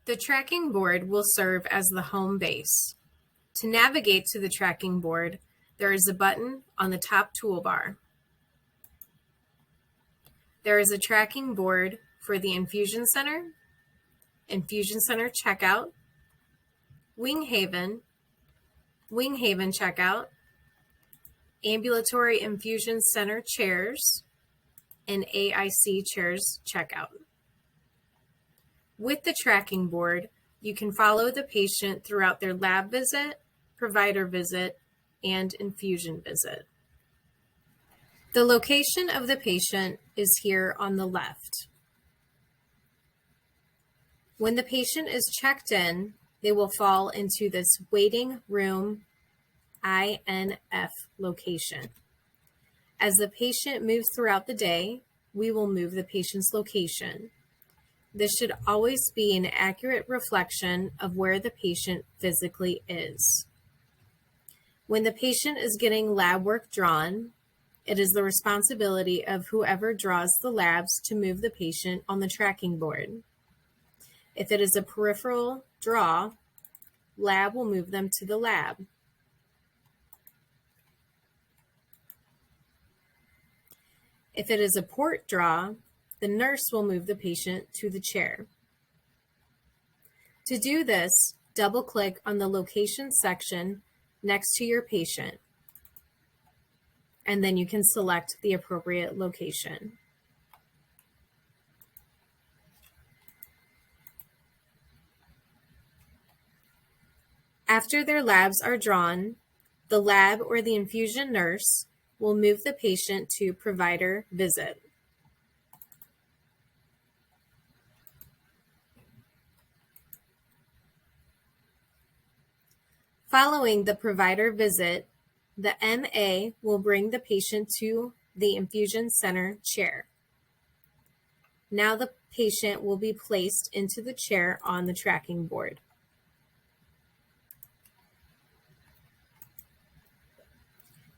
The tracking board will serve as the home base. To navigate to the tracking board, there is a button on the top toolbar. There is a tracking board for the Infusion Center checkout, Winghaven checkout, Ambulatory Infusion Center chairs, and AIC chairs checkout. With the tracking board, you can follow the patient throughout their lab visit, provider visit, and infusion visit. The location of the patient is here on the left. When the patient is checked in, they will fall into this waiting room INF location. As the patient moves throughout the day, we will move the patient's location. This should always be an accurate reflection of where the patient physically is. When the patient is getting lab work drawn, it is the responsibility of whoever draws the labs to move the patient on the tracking board. If it is a peripheral draw, lab will move them to the lab. If it is a port draw, the nurse will move the patient to the chair. To do this, double-click on the location section next to your patient, and then you can select the appropriate location. After their labs are drawn, the lab or the infusion nurse will move the patient to provider visit. Following the provider visit, the MA will bring the patient to the infusion center chair. Now the patient will be placed into the chair on the tracking board.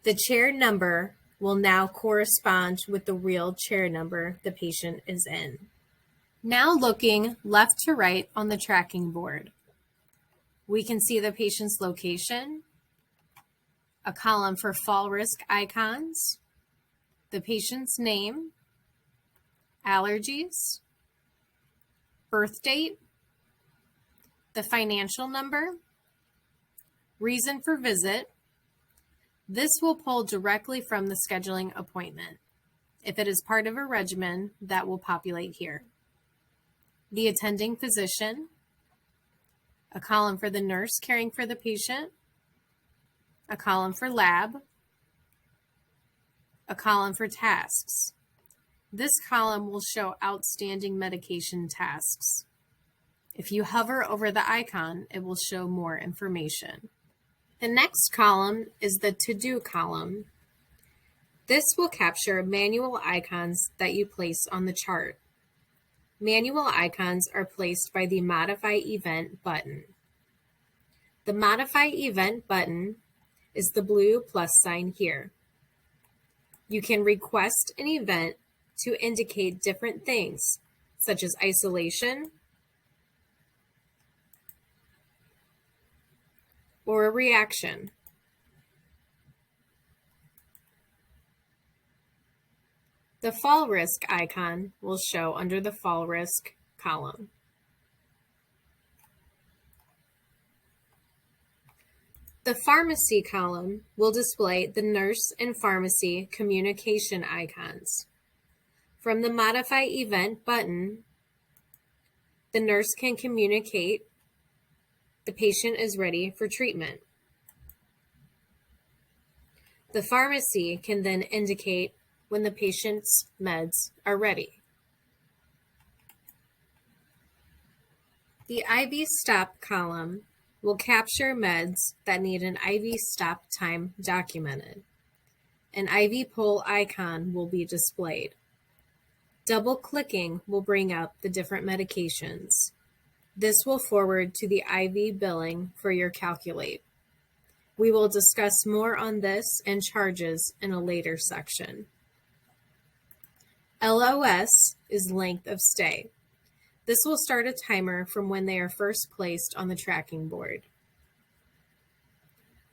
The chair number will now correspond with the real chair number the patient is in. Now looking left to right on the tracking board, we can see the patient's location, a column for fall risk icons, the patient's name, allergies, birth date, the financial number, reason for visit. This will pull directly from the scheduling appointment. If it is part of a regimen, that will populate here. The attending physician, a column for the nurse caring for the patient, a column for lab, a column for tasks. This column will show outstanding medication tasks. If you hover over the icon, it will show more information. The next column is the to-do column. This will capture manual icons that you place on the chart. Manual icons are placed by the Modify Event button. The Modify Event button is the blue plus sign here. You can request an event to indicate different things, such as isolation or a reaction. The fall risk icon will show under the fall risk column. The pharmacy column will display the nurse and pharmacy communication icons. From the Modify Event button, the nurse can communicate the patient is ready for treatment. The pharmacy can then indicate when the patient's meds are ready. The IV stop column will capture meds that need an IV stop time documented. An IV pull icon will be displayed. Double-clicking will bring up the different medications. This will forward to the IV billing for your Calculate. We will discuss more on this and charges in a later section. LOS is length of stay. This will start a timer from when they are first placed on the tracking board.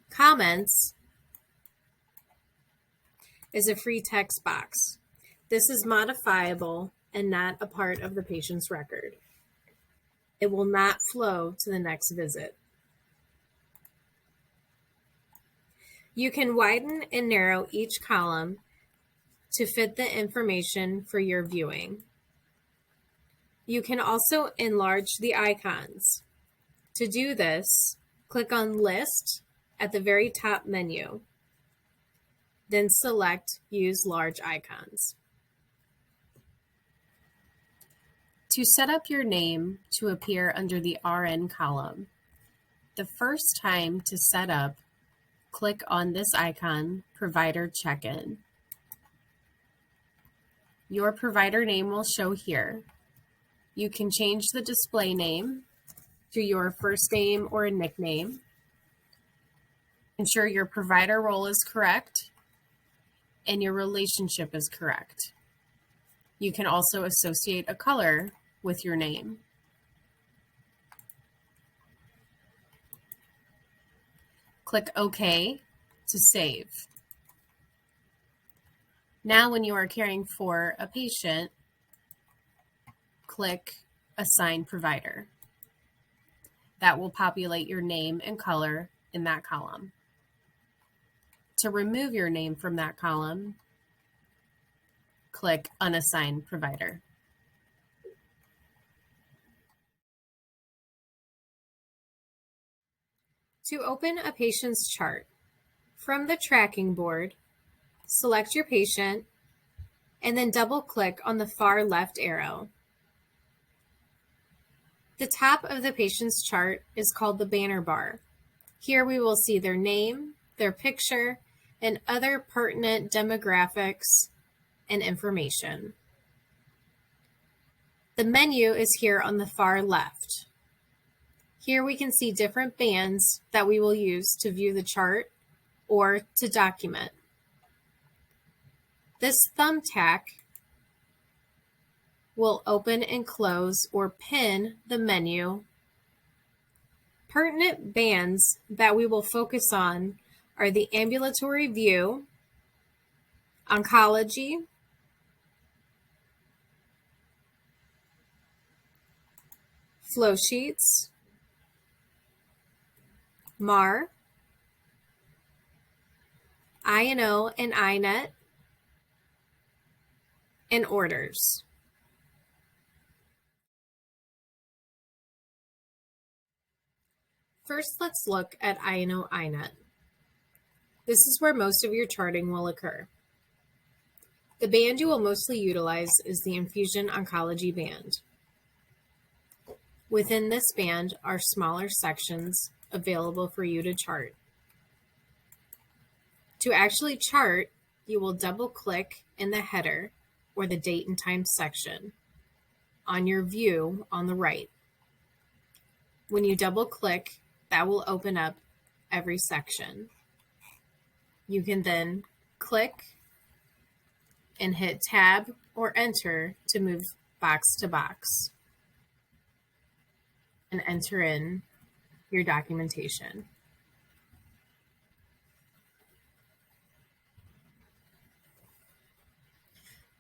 Comments is a free text box. This is modifiable and not a part of the patient's record. It will not flow to the next visit. You can widen and narrow each column to fit the information for your viewing. You can also enlarge the icons. To do this, click on List at the very top menu. Then select Use Large Icons. To set up your name to appear under the RN column, the first time to set up, click on this icon, Provider Check-in. Your provider name will show here. You can change the display name to your first name or a nickname. Ensure your provider role is correct and your relationship is correct. You can also associate a color with your name. Click OK to save. Now, when you are caring for a patient, click Assign Provider. That will populate your name and color in that column. To remove your name from that column, click Unassign Provider. To open a patient's chart, from the tracking board, select your patient and then double-click on the far left arrow. The top of the patient's chart is called the banner bar. Here we will see their name, their picture, and other pertinent demographics and information. The menu is here on the far left. Here we can see different bands that we will use to view the chart or to document. This thumbtack will open and close or pin the menu. Pertinent bands that we will focus on are the ambulatory view, oncology, flow sheets, MAR, I&O and INET, and orders. First, let's look at I&O INET. This is where most of your charting will occur. The band you will mostly utilize is the infusion oncology band. Within this band are smaller sections available for you to chart. To actually chart, you will double-click in the header or the date and time section on your view on the right. When you double-click, that will open up every section. You can then click and hit Tab or Enter to move box to box and enter in your documentation.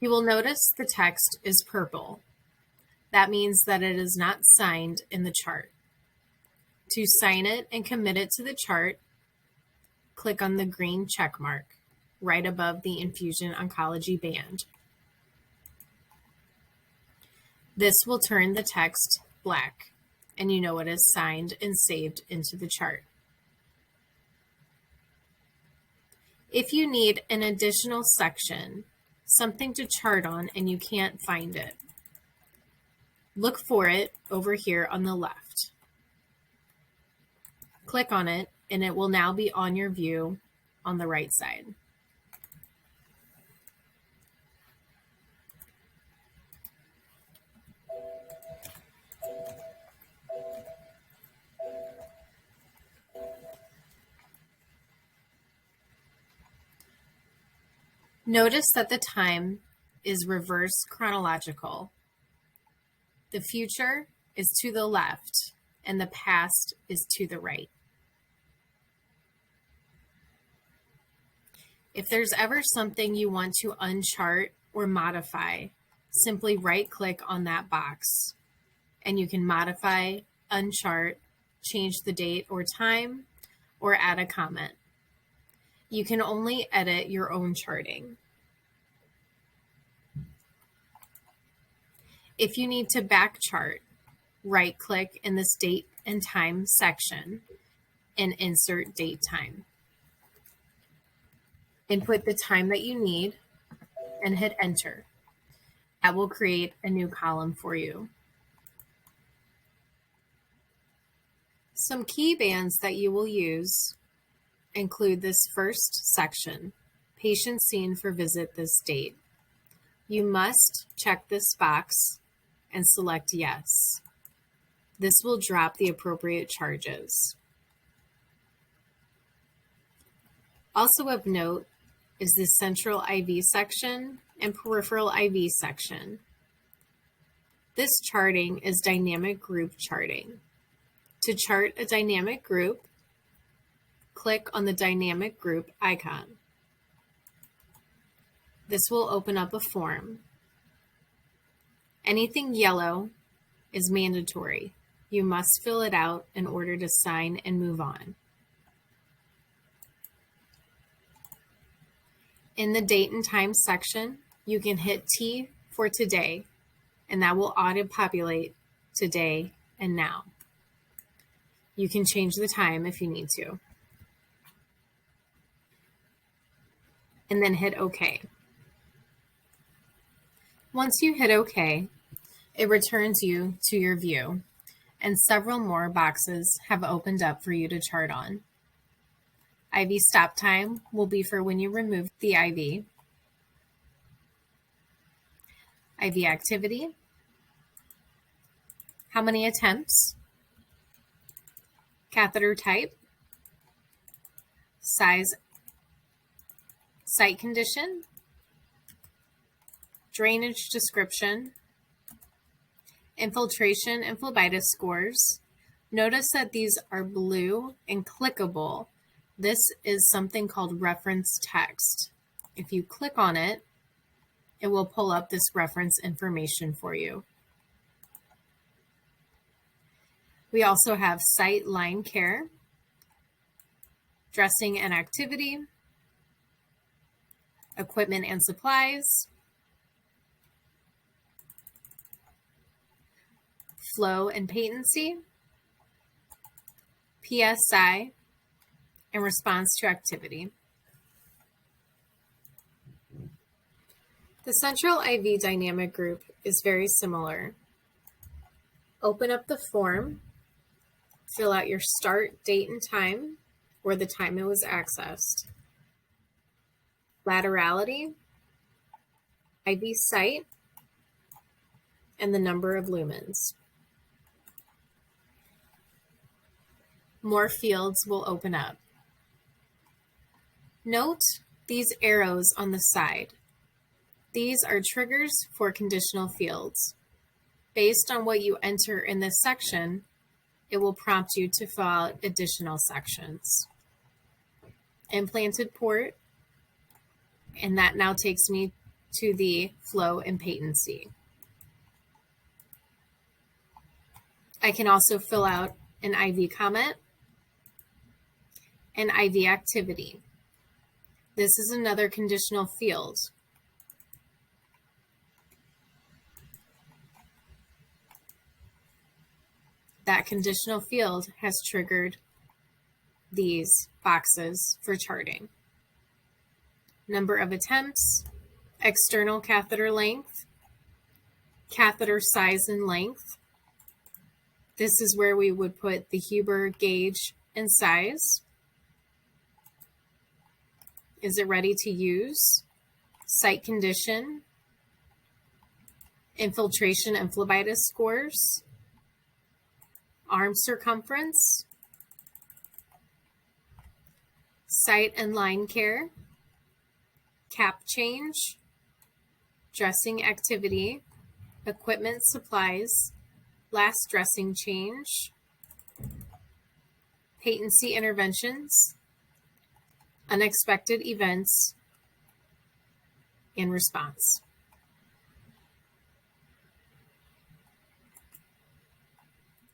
You will notice the text is purple. That means that it is not signed in the chart. To sign it and commit it to the chart, click on the green check mark right above the infusion oncology band. This will turn the text black, and you know it is signed and saved into the chart. If you need an additional section, something to chart on, and you can't find it, look for it over here on the left. Click on it, and it will now be on your view on the right side. Notice that the time is reverse chronological. The future is to the left and the past is to the right. If there's ever something you want to unchart or modify, simply right-click on that box, and you can modify, unchart, change the date or time, or add a comment. You can only edit your own charting. If you need to back chart, right-click in this date and time section and insert date time. Input the time that you need and hit enter. That will create a new column for you. Some key bands that you will use include this first section, patient seen for visit this date. You must check this box and select yes. This will drop the appropriate charges. Also of note is the central IV section and peripheral IV section. This charting is dynamic group charting. To chart a dynamic group, click on the dynamic group icon. This will open up a form. Anything yellow is mandatory. You must fill it out in order to sign and move on. In the date and time section, you can hit T for today, and that will auto-populate today and now. You can change the time if you need to. And then hit OK. Once you hit OK, it returns you to your view, and several more boxes have opened up for you to chart on. IV stop time will be for when you remove the IV. IV activity, how many attempts, catheter type, size, site condition, drainage description, infiltration and phlebitis scores. Notice that these are blue and clickable. This is something called reference text. If you click on it, it will pull up this reference information for you. We also have site line care, dressing and activity, equipment and supplies, flow and patency, PSI, and response to activity. The central IV dynamic group is very similar. Open up the form, fill out your start date and time, or the time it was accessed, laterality, IV site, and the number of lumens. More fields will open up. Note these arrows on the side. These are triggers for conditional fields. Based on what you enter in this section, it will prompt you to fill out additional sections. Implanted port, and that now takes me to the flow and patency. I can also fill out an IV comment and IV activity. This is another conditional field. That conditional field has triggered these boxes for charting. Number of attempts, external catheter length, catheter size and length. This is where we would put the Huber gauge and size. Is it ready to use? Site condition, infiltration and phlebitis scores, arm circumference, site and line care, cap change, dressing activity, equipment supplies, last dressing change, patency interventions, unexpected events, and response.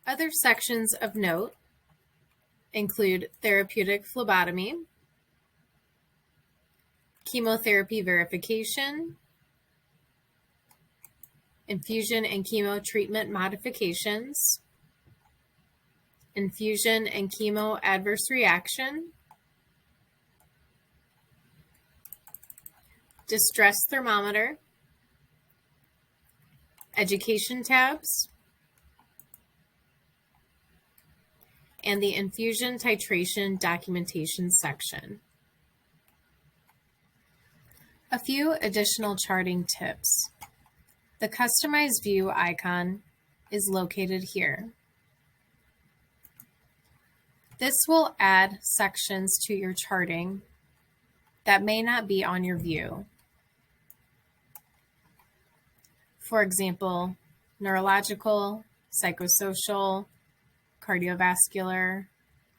Other sections of note include therapeutic phlebotomy, chemotherapy verification, infusion and chemo treatment modifications, infusion and chemo adverse reaction, distress thermometer, education tabs, and the infusion titration documentation section. A few additional charting tips. The Customize View icon is located here. This will add sections to your charting that may not be on your view. For example, neurological, psychosocial, cardiovascular,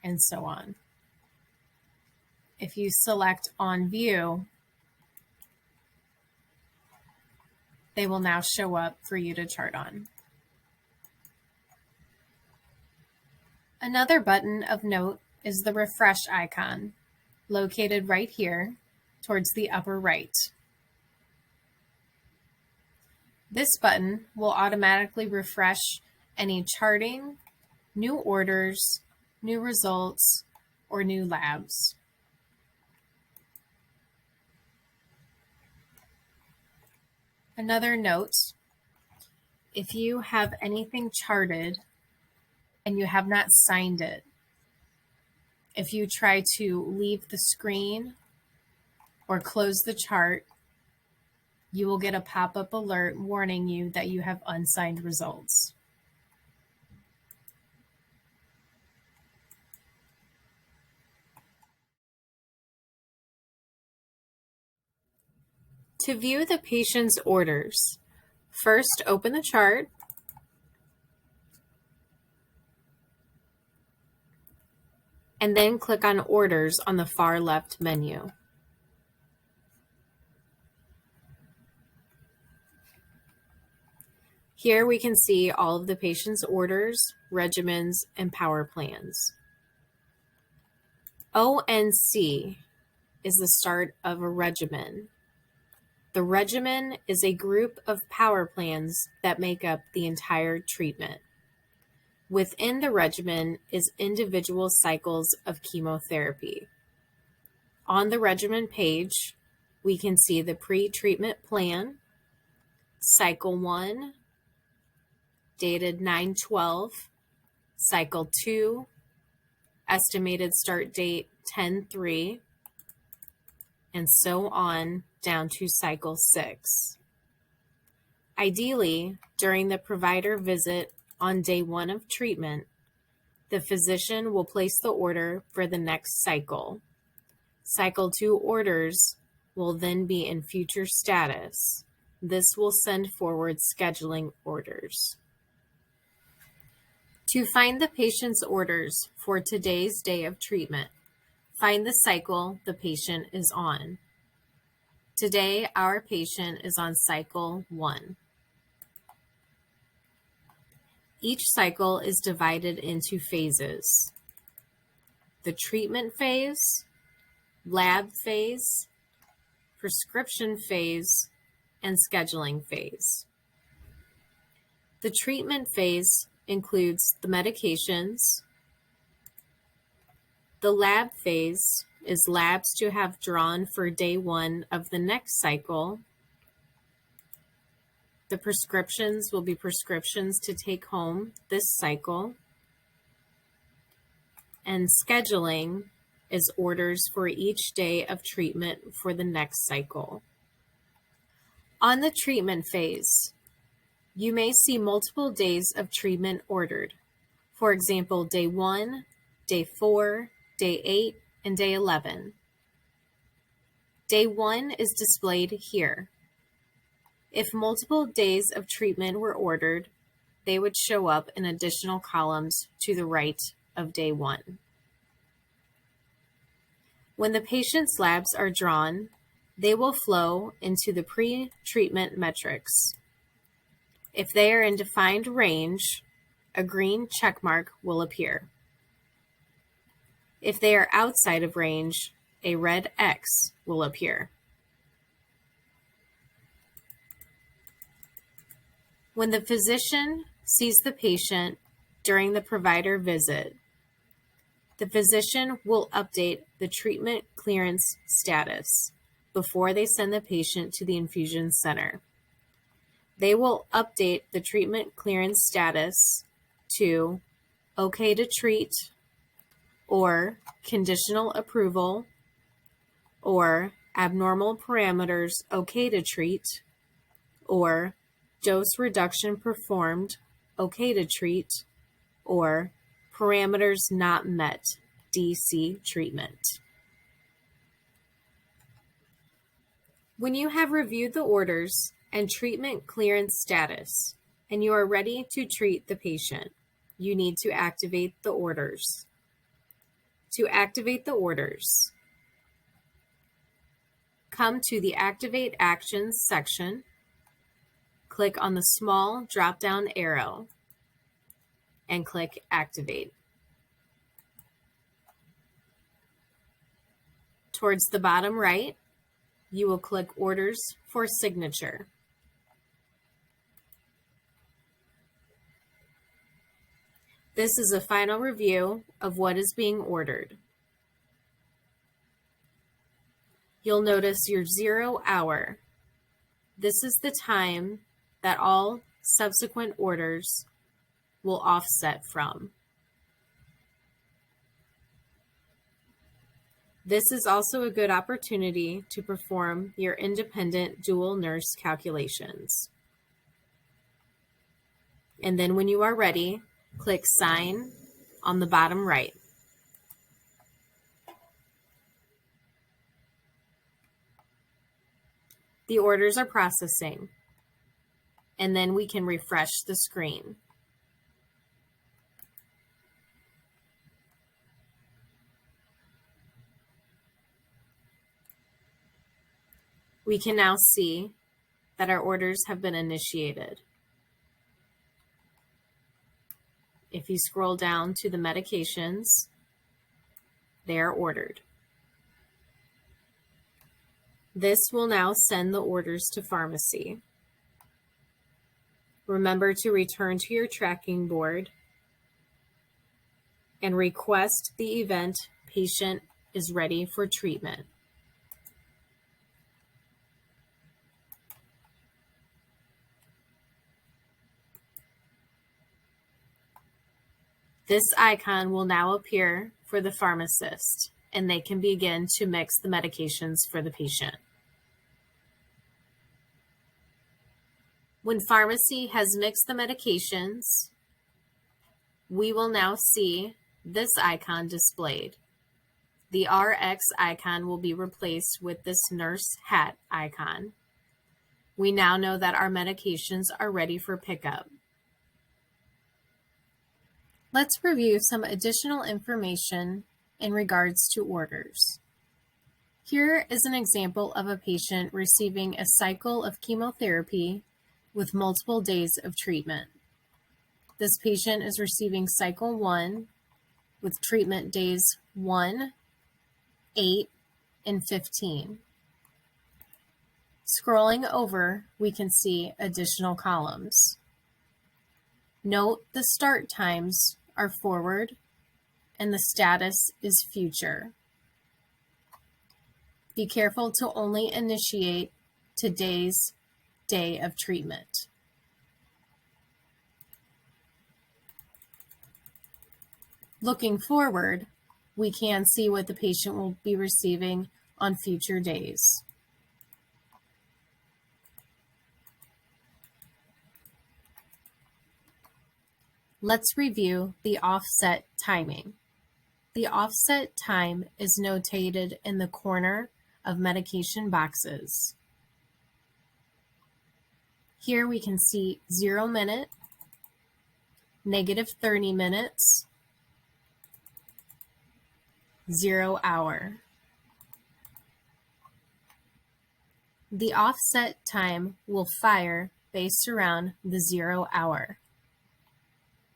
and so on. If you select On View, they will now show up for you to chart on. Another button of note is the Refresh icon, located right here towards the upper right. This button will automatically refresh any charting, new orders, new results, or new labs. Another note, if you have anything charted and you have not signed it, if you try to leave the screen or close the chart, you will get a pop-up alert warning you that you have unsigned results. To view the patient's orders, first open the chart and then click on Orders on the far left menu. Here we can see all of the patient's orders, regimens, and power plans. ONC is the start of a regimen. The regimen is a group of power plans that make up the entire treatment. Within the regimen is individual cycles of chemotherapy. On the regimen page, we can see the pre-treatment plan, cycle 1, dated 9/12, cycle 2, estimated start date 10/3, and so on down to cycle 6. Ideally, during the provider visit on day 1 of treatment, the physician will place the order for the next cycle. Cycle 2 orders will then be in future status. This will send forward scheduling orders. To find the patient's orders for today's day of treatment, find the cycle the patient is on. Today, our patient is on cycle 1. Each cycle is divided into phases: the treatment phase, lab phase, prescription phase, and scheduling phase. The treatment phase includes the medications. The lab phase is labs to have drawn for day 1 of the next cycle. The prescriptions will be prescriptions to take home this cycle. And scheduling is orders for each day of treatment for the next cycle. On the treatment phase, you may see multiple days of treatment ordered. For example, day 1, day 4, day 8, and day 11. Day 1 is displayed here. If multiple days of treatment were ordered, they would show up in additional columns to the right of day 1. When the patient's labs are drawn, they will flow into the pre-treatment metrics. If they are in defined range, a green check mark will appear. If they are outside of range, a red X will appear. When the physician sees the patient during the provider visit, the physician will update the treatment clearance status before they send the patient to the infusion center. They will update the treatment clearance status to OK to treat, or conditional approval, or abnormal parameters OK to treat, or dose reduction performed OK to treat, or parameters not met DC treatment. When you have reviewed the orders and treatment clearance status and you are ready to treat the patient, you need to activate the orders. To activate the orders, come to the Activate Actions section, click on the small drop-down arrow, and click Activate. Towards the bottom right, you will click Orders for Signature. This is a final review of what is being ordered. You'll notice your 0 hour. This is the time that all subsequent orders will offset from. This is also a good opportunity to perform your independent dual nurse calculations. And then when you are ready, click Sign on the bottom right. The orders are processing, and then we can refresh the screen. We can now see that our orders have been initiated. If you scroll down to the medications, they are ordered. This will now send the orders to pharmacy. Remember to return to your tracking board and request the event patient is ready for treatment. This icon will now appear for the pharmacist, and they can begin to mix the medications for the patient. When pharmacy has mixed the medications, we will now see this icon displayed. The RX icon will be replaced with this nurse hat icon. We now know that our medications are ready for pickup. Let's review some additional information in regards to orders. Here is an example of a patient receiving a cycle of chemotherapy with multiple days of treatment. This patient is receiving cycle 1 with treatment days 1, 8, and 15. Scrolling over, we can see additional columns. Note the start times are forward and the status is future. Be careful to only initiate today's day of treatment. Looking forward, we can see what the patient will be receiving on future days. Let's review the offset timing. The offset time is notated in the corner of medication boxes. Here we can see 0 minute, -30 minutes, 0 hour. The offset time will fire based around the 0 hour.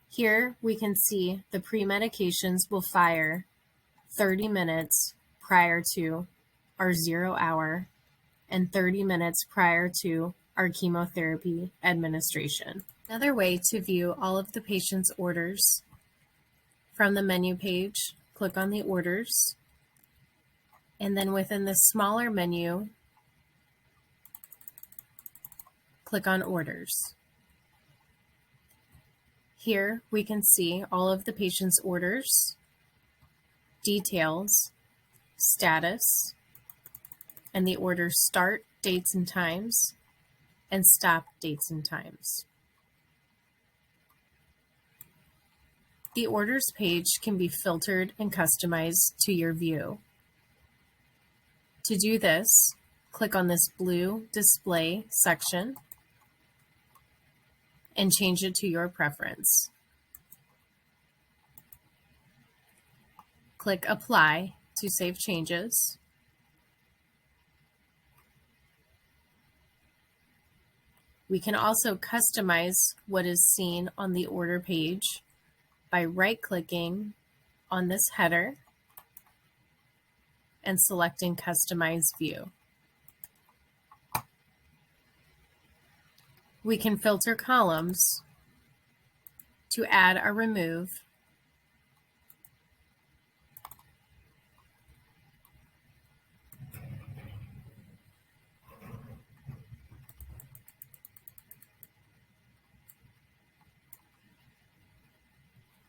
Here we can see the pre-medications will fire 30 minutes prior to our 0 hour and 30 minutes prior to our chemotherapy administration. Another way to view all of the patient's orders, from the menu page, click on the orders, and then within the smaller menu, click on orders. Here we can see all of the patient's orders, details, status, and the order start dates and times, and stop dates and times. The orders page can be filtered and customized to your view. To do this, click on this blue display section and change it to your preference. Click Apply to save changes. We can also customize what is seen on the order page by right-clicking on this header and selecting Customize View. We can filter columns to add or remove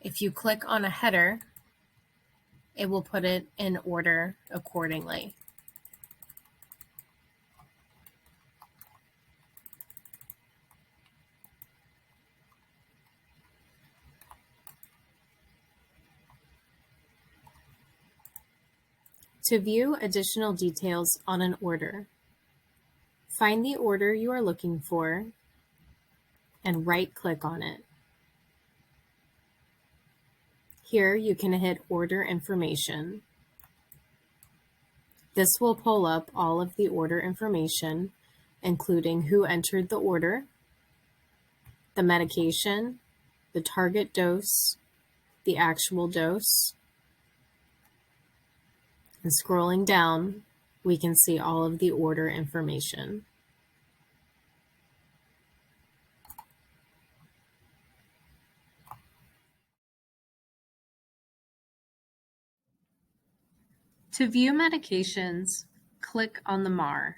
If you click on a header, it will put it in order accordingly. To view additional details on an order, find the order you are looking for and right-click on it. Here you can hit Order Information. This will pull up all of the order information, including who entered the order, the medication, the target dose, the actual dose. And scrolling down, we can see all of the order information. To view medications, click on the MAR.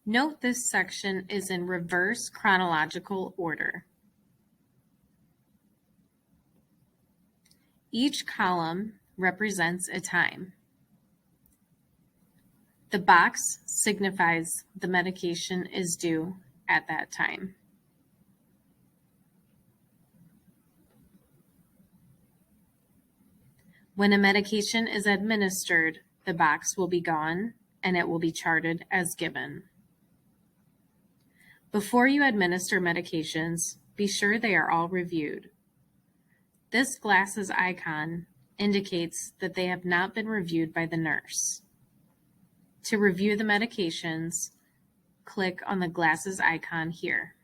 Note this section is in reverse chronological order. Each column represents a time. The box signifies the medication is due at that time. When a medication is administered, the box will be gone and it will be charted as given. Before you administer medications, be sure they are all reviewed. This glasses icon indicates that they have not been reviewed by the nurse. To review the medications, click on the glasses icon here.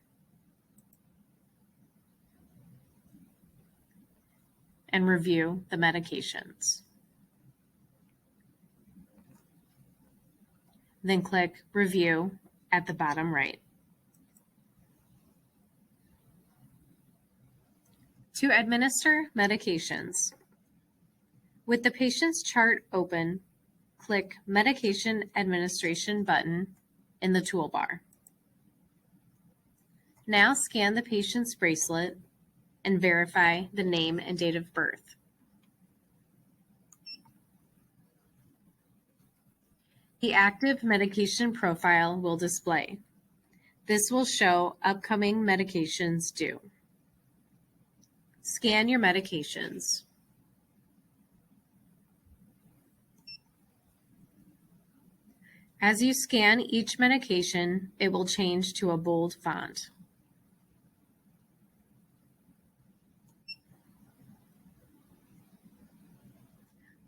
And review the medications. Then click Review at the bottom right. To administer medications, with the patient's chart open, click Medication Administration button in the toolbar. Now scan the patient's bracelet and verify the name and date of birth. The active medication profile will display. This will show upcoming medications due. Scan your medications. As you scan each medication, it will change to a bold font.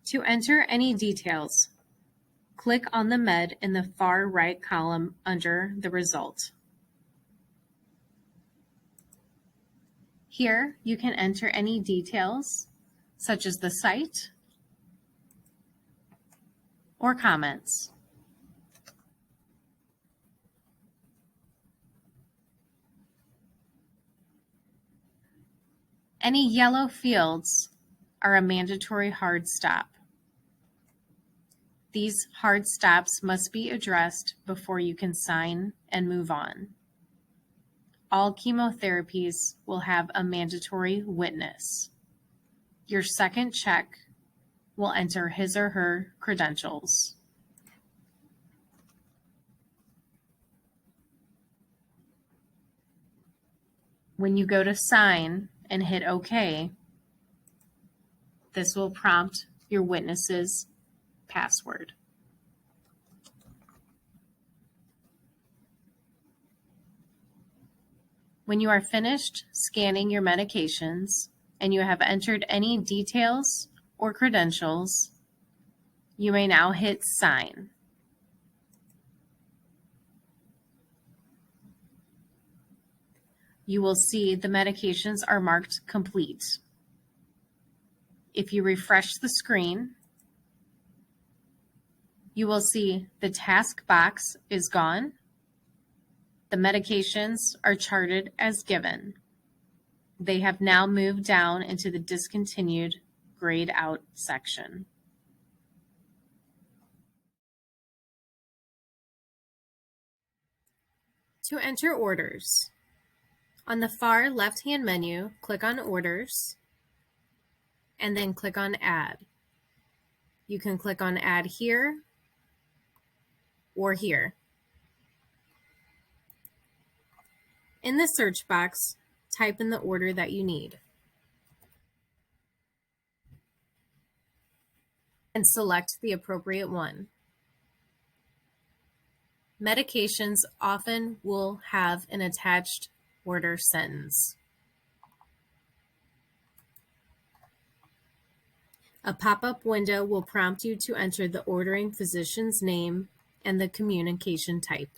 To enter any details, click on the med in the far right column under the result. Here, you can enter any details, such as the site or comments. Any yellow fields are a mandatory hard stop. These hard stops must be addressed before you can sign and move on. All chemotherapies will have a mandatory witness. Your second check will enter his or her credentials. When you go to sign and hit OK, this will prompt your witness's password. When you are finished scanning your medications and you have entered any details or credentials, you may now hit sign. You will see the medications are marked complete. If you refresh the screen, you will see the task box is gone. The medications are charted as given. They have now moved down into the discontinued grayed out section. To enter orders, on the far left-hand menu, click on Orders, and then click on Add. You can click on Add here or here. In the search box, type in the order that you need and select the appropriate one. Medications often will have an attached order sentence. A pop-up window will prompt you to enter the ordering physician's name and the communication type.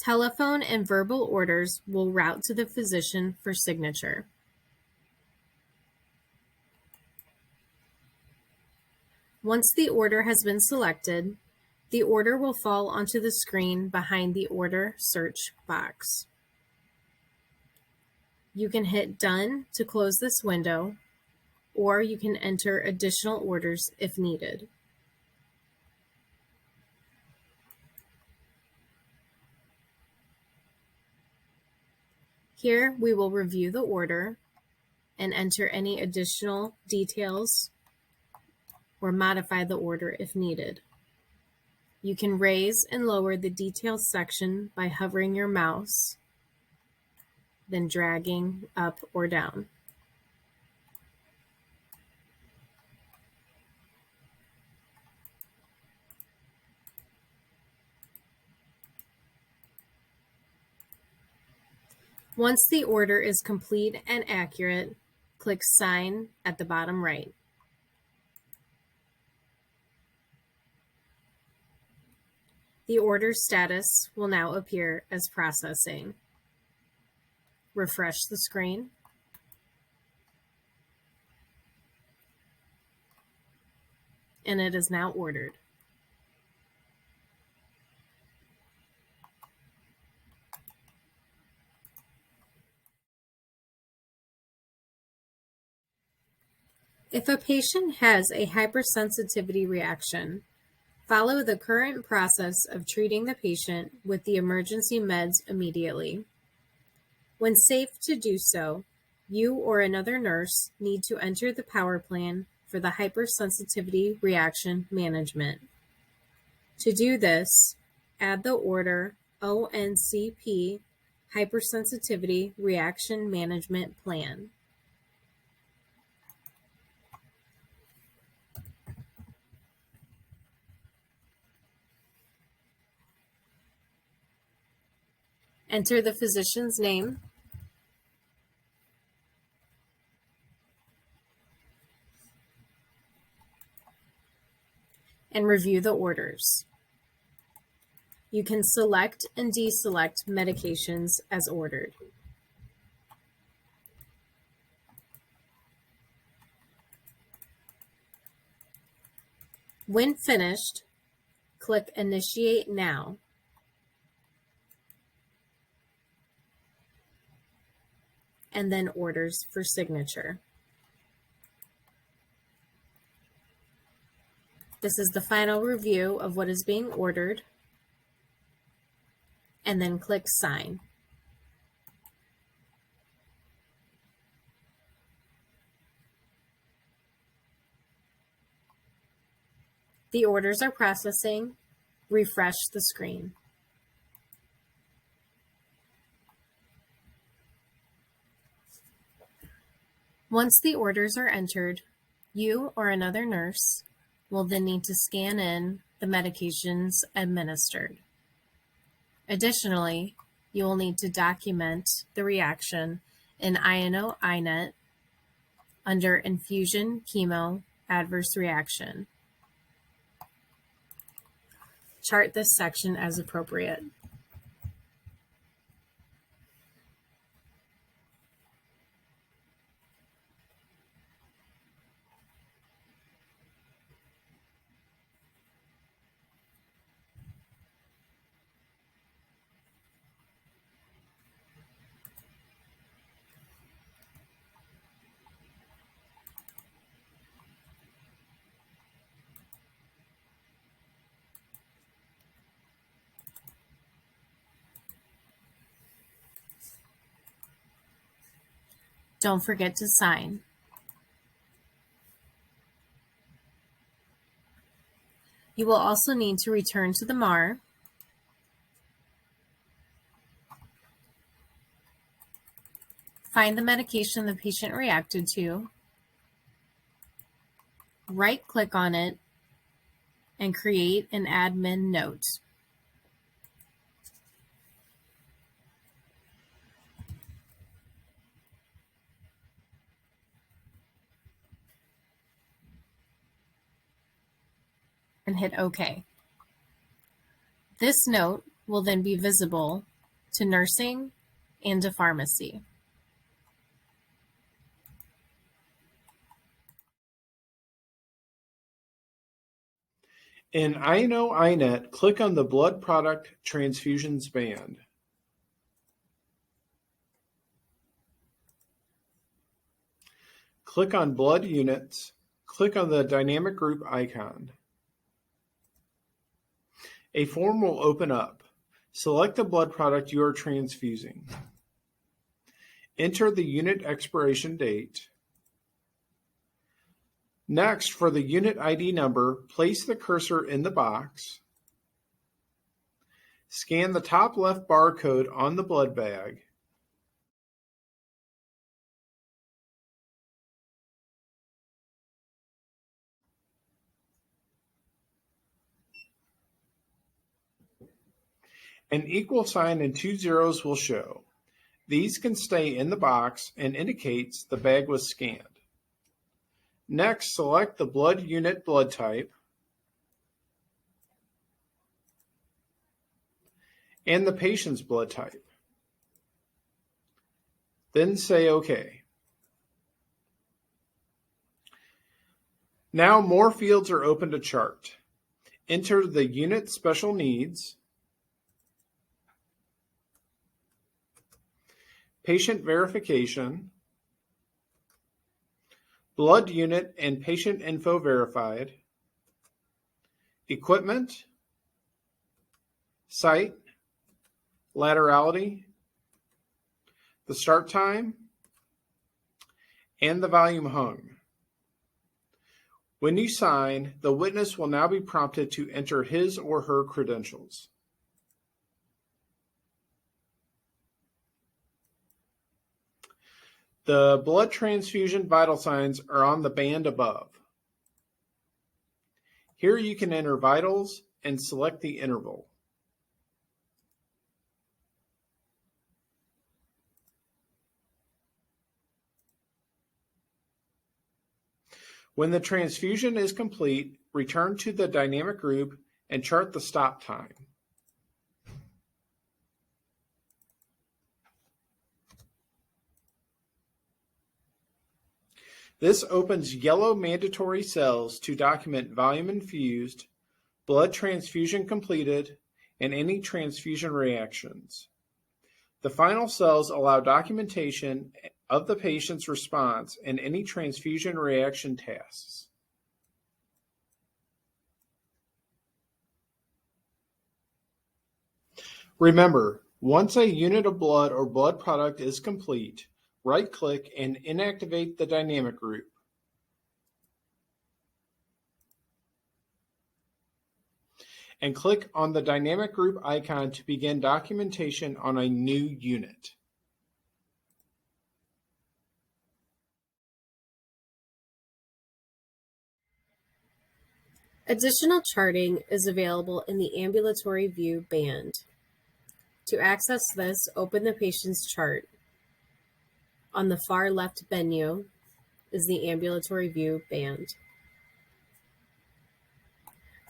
Telephone and verbal orders will route to the physician for signature. Once the order has been selected, the order will fall onto the screen behind the order search box. You can hit Done to close this window, or you can enter additional orders if needed. Here we will review the order and enter any additional details or modify the order if needed. You can raise and lower the details section by hovering your mouse, then dragging up or down. Once the order is complete and accurate, click Sign at the bottom right. The order status will now appear as processing. Refresh the screen. And it is now ordered. If a patient has a hypersensitivity reaction, follow the current process of treating the patient with the emergency meds immediately. When safe to do so, you or another nurse need to enter the power plan for the hypersensitivity reaction management. To do this, add the order ONCP Hypersensitivity Reaction Management Plan. Enter the physician's name, and review the orders. You can select and deselect medications as ordered. When finished, click Initiate Now. And then Orders for signature. This is the final review of what is being ordered. And then click Sign. The orders are processing. Refresh the screen. Once the orders are entered, you or another nurse will then need to scan in the medications administered. Additionally, you will need to document the reaction in INO-INET under Infusion Chemo Adverse Reaction. Chart this section as appropriate. Don't forget to sign. You will also need to return to the MAR, find the medication the patient reacted to, right-click on it, and create an admin note. And hit OK. This note will then be visible to nursing and to pharmacy. In INO-INET, click on the Blood Product Transfusions band. Click on Blood Units. Click on the dynamic group icon. A form will open up. Select the blood product you are transfusing. Enter the unit expiration date. Next, for the unit ID number, place the cursor in the box. Scan the top left barcode on the blood bag. An equal sign and 2 zeros will show. These can stay in the box and indicates the bag was scanned. Next, select the blood unit blood type and the patient's blood type. Then say OK. Now more fields are open to chart. Enter the unit special needs, patient verification, blood unit and patient info verified, equipment, site, laterality, the start time, and the volume hung. When you sign, the witness will now be prompted to enter his or her credentials. The blood transfusion vital signs are on the band above. Here you can enter vitals and select the interval. When the transfusion is complete, return to the dynamic group and chart the stop time. This opens yellow mandatory cells to document volume infused, blood transfusion completed, and any transfusion reactions. The final cells allow documentation of the patient's response and any transfusion reaction tasks. Remember, once a unit of blood or blood product is complete, right-click and inactivate the dynamic group. And click on the dynamic group icon to begin documentation on a new unit. Additional charting is available in the Ambulatory View band. To access this, open the patient's chart. On the far left menu is the Ambulatory View band.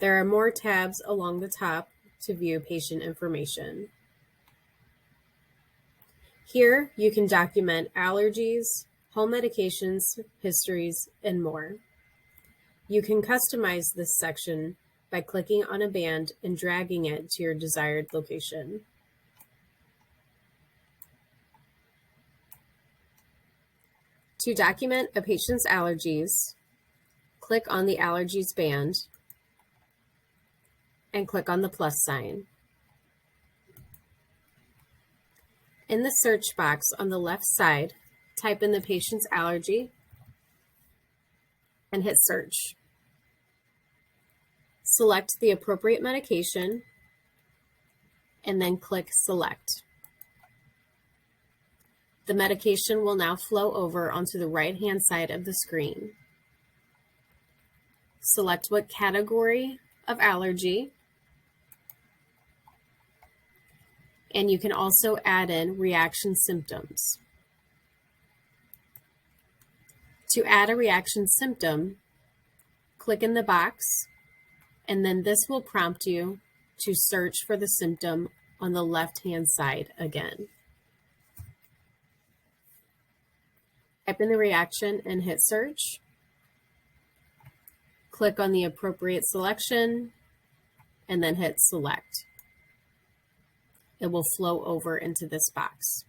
There are more tabs along the top to view patient information. Here, you can document allergies, home medications, histories, and more. You can customize this section by clicking on a band and dragging it to your desired location. To document a patient's allergies, click on the Allergies band and click on the plus sign. In the search box on the left side, type in the patient's allergy and hit search. Select the appropriate medication and then click Select. The medication will now flow over onto the right-hand side of the screen. Select what category of allergy, and you can also add in reaction symptoms. To add a reaction symptom, click in the box, and then this will prompt you to search for the symptom on the left-hand side again. Type in the reaction and hit search. Click on the appropriate selection and then hit select. It will flow over into this box.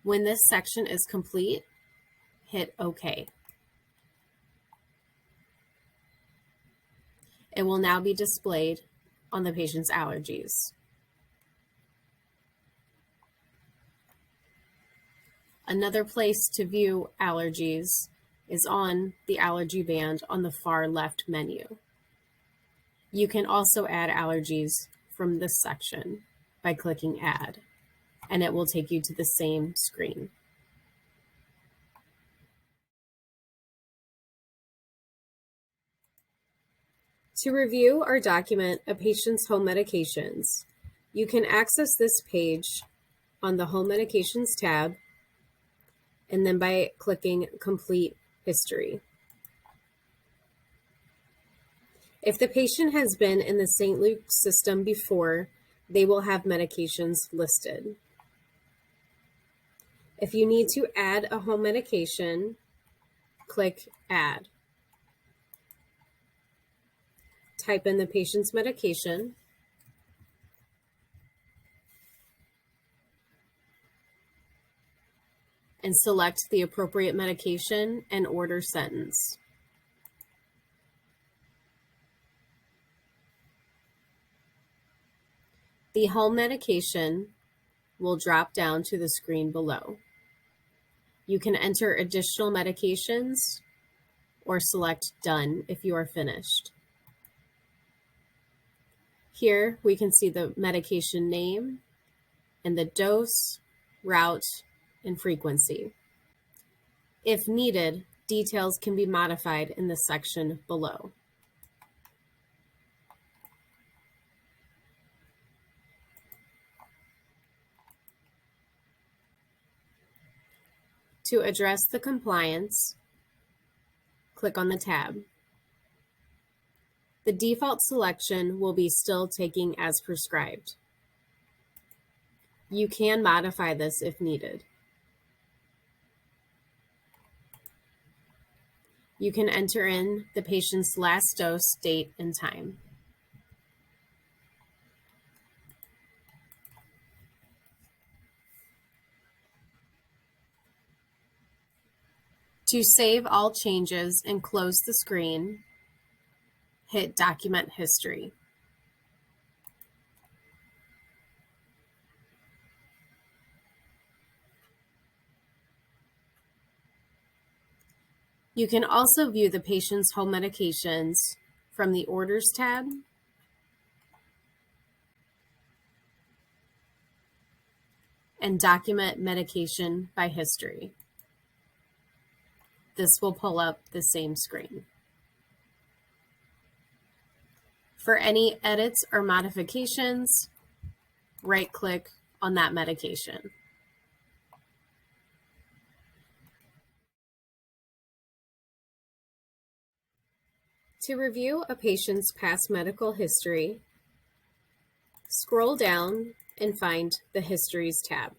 When this section is complete, hit OK. It will now be displayed on the patient's allergies. Another place to view allergies is on the allergy band on the far left menu. You can also add allergies from this section by clicking Add, and it will take you to the same screen. To review or document a patient's home medications, you can access this page on the Home Medications tab and then by clicking Complete History. If the patient has been in the St. Luke's system before, they will have medications listed. If you need to add a home medication, click Add. Type in the patient's medication and select the appropriate medication and order sentence. The home medication will drop down to the screen below. You can enter additional medications or select Done if you are finished. Here we can see the medication name and the dose, route, and frequency. If needed, details can be modified in the section below. To address the compliance, click on the tab. The default selection will be still taking as prescribed. You can modify this if needed. You can enter in the patient's last dose, date, and time. To save all changes and close the screen, hit Document History. You can also view the patient's home medications from the Orders tab and document medication by history. This will pull up the same screen. For any edits or modifications, right-click on that medication. To review a patient's past medical history, scroll down and find the Histories tab.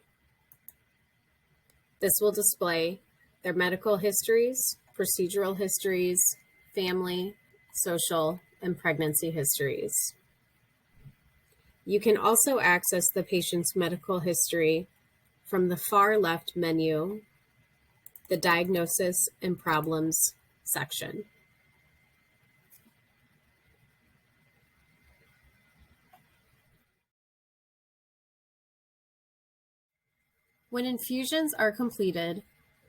This will display their medical histories, procedural histories, family, social, and pregnancy histories. You can also access the patient's medical history from the far left menu, the Diagnosis and Problems section. When infusions are completed,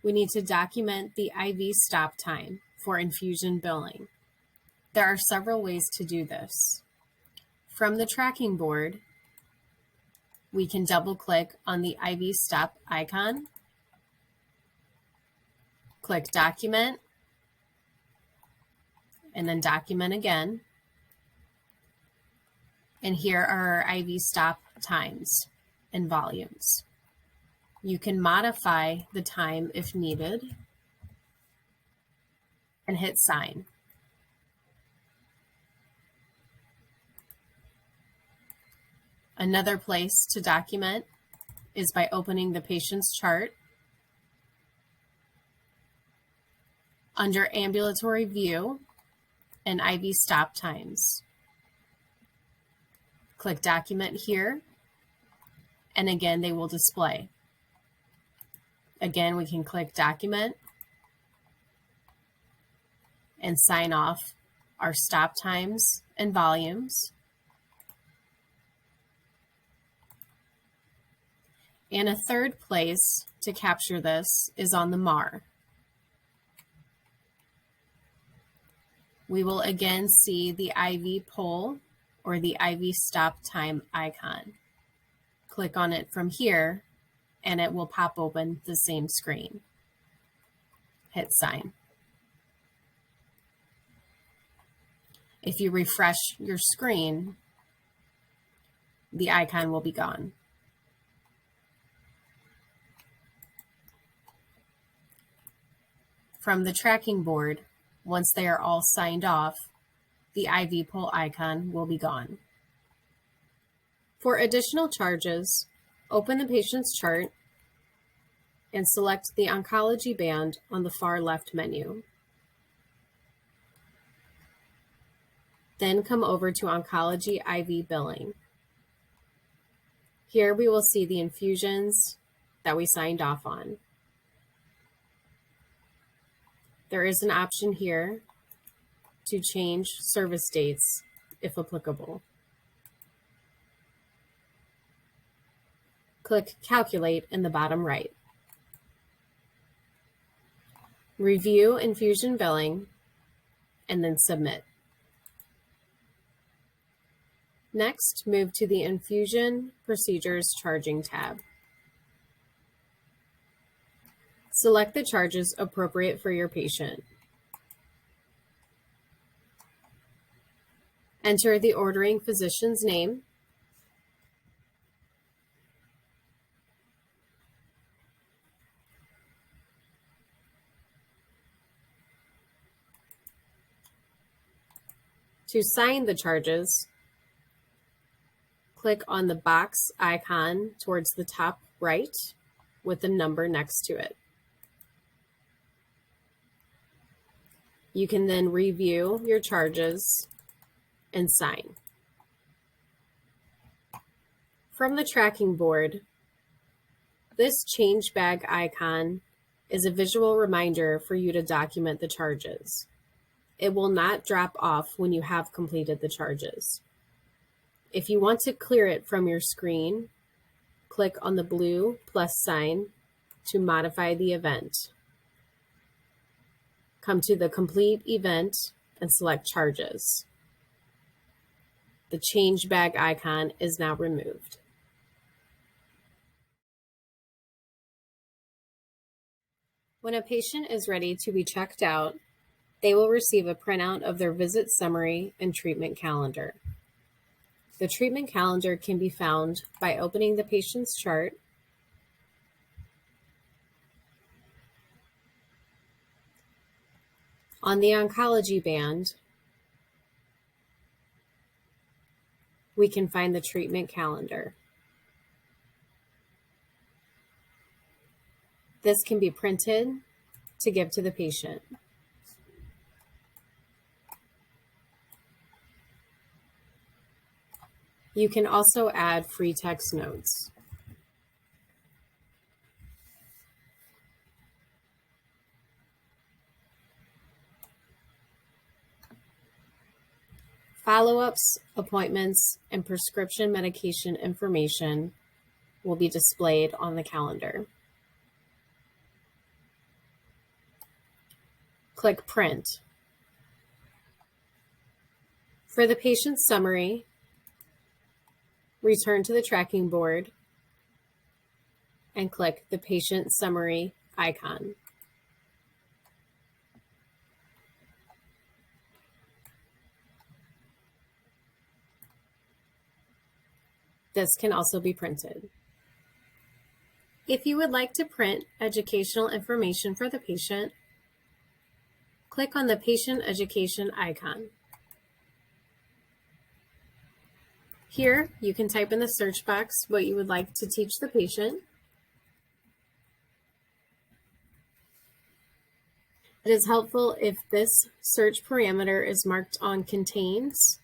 we need to document the IV stop time for infusion billing. There are several ways to do this. From the tracking board, we can double-click on the IV stop icon, click Document, and then Document again. And here are our IV stop times and volumes. You can modify the time if needed and hit Sign. Another place to document is by opening the patient's chart. Under Ambulatory View and IV stop times, click Document here, and again they will display. Again, we can click Document and sign off our stop times and volumes. And a third place to capture this is on the MAR. We will again see the IV poll or the IV stop time icon. Click on it from here and it will pop open the same screen. Hit Sign. If you refresh your screen, the icon will be gone. From the tracking board, once they are all signed off, the IV poll icon will be gone. For additional charges, open the patient's chart and select the Oncology band on the far left menu. Then come over to Oncology IV billing. Here we will see the infusions that we signed off on. There is an option here to change service dates if applicable. Click Calculate in the bottom right. Review infusion billing and then Submit. Next, move to the Infusion Procedures Charging tab. Select the charges appropriate for your patient. Enter the ordering physician's name, To sign the charges, click on the box icon towards the top right with the number next to it. You can then review your charges and sign. From the tracking board, this change bag icon is a visual reminder for you to document the charges. It will not drop off when you have completed the charges. If you want to clear it from your screen, click on the blue plus sign to modify the event. Come to the complete event and select charges. The change bag icon is now removed. When a patient is ready to be checked out, they will receive a printout of their visit summary and treatment calendar. The treatment calendar can be found by opening the patient's chart, on the Oncology band, we can find the treatment calendar. This can be printed to give to the patient. You can also add free text notes. Follow-ups, appointments, and prescription medication information will be displayed on the calendar. Click Print. For the patient's summary, return to the tracking board and click the Patient Summary icon. This can also be printed. If you would like to print educational information for the patient, click on the Patient Education icon. Here, you can type in the search box what you would like to teach the patient. It is helpful if this search parameter is marked on Contains,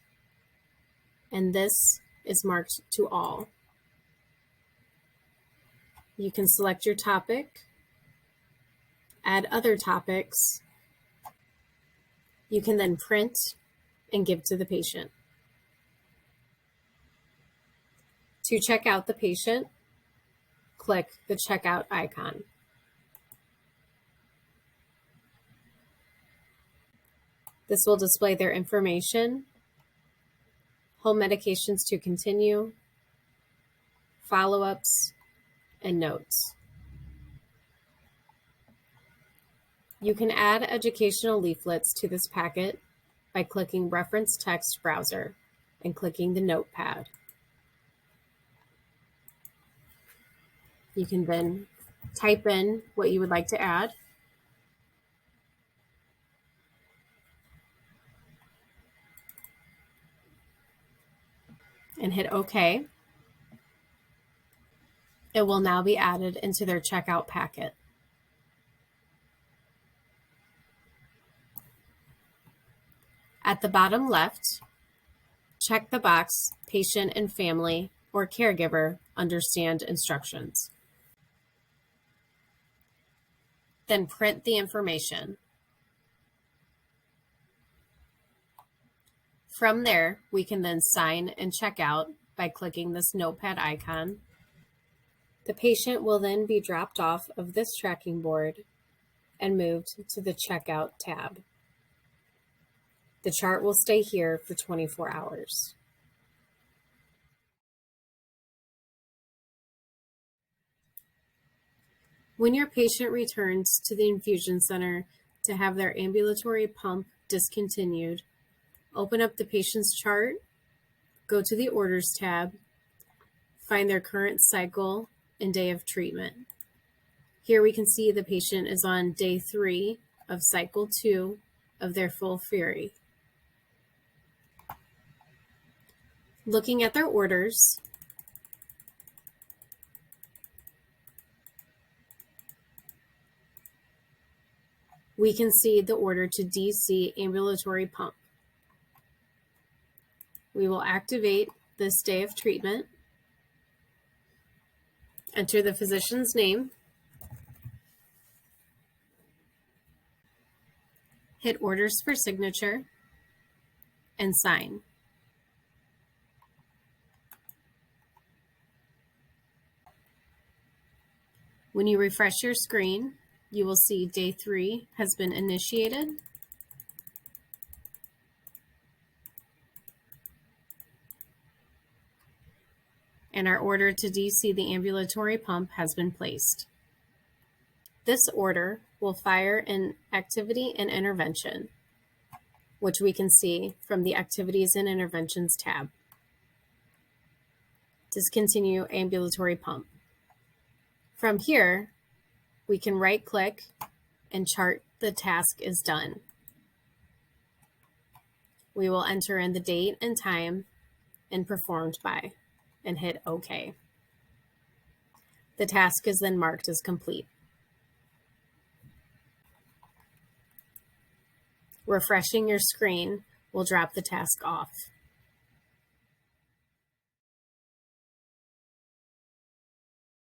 and this is marked to All. You can select your topic, add other topics. You can then print and give to the patient. To check out the patient, click the checkout icon. This will display their information, home medications to continue, follow-ups, and notes. You can add educational leaflets to this packet by clicking Reference Text Browser and clicking the Notepad. You can then type in what you would like to add. And hit OK. It will now be added into their checkout packet. At the bottom left, check the box Patient and Family or Caregiver Understand Instructions. Then print the information. From there, we can then sign and check out by clicking this notepad icon. The patient will then be dropped off of this tracking board and moved to the Checkout tab. The chart will stay here for 24 hours. When your patient returns to the infusion center to have their ambulatory pump discontinued, open up the patient's chart, go to the Orders tab, find their current cycle and day of treatment. Here we can see the patient is on day 3 of cycle 2 of their full Fury. Looking at their orders, we can see the order to DC ambulatory pump. We will activate this day of treatment, enter the physician's name, hit orders for signature, and sign. When you refresh your screen, you will see day 3 has been initiated. And our order to DC the ambulatory pump has been placed. This order will fire an activity and intervention, which we can see from the Activities and Interventions tab. Discontinue ambulatory pump. From here, we can right-click and chart the task is done. We will enter in the date and time and performed by, and hit OK. The task is then marked as complete. Refreshing your screen will drop the task off.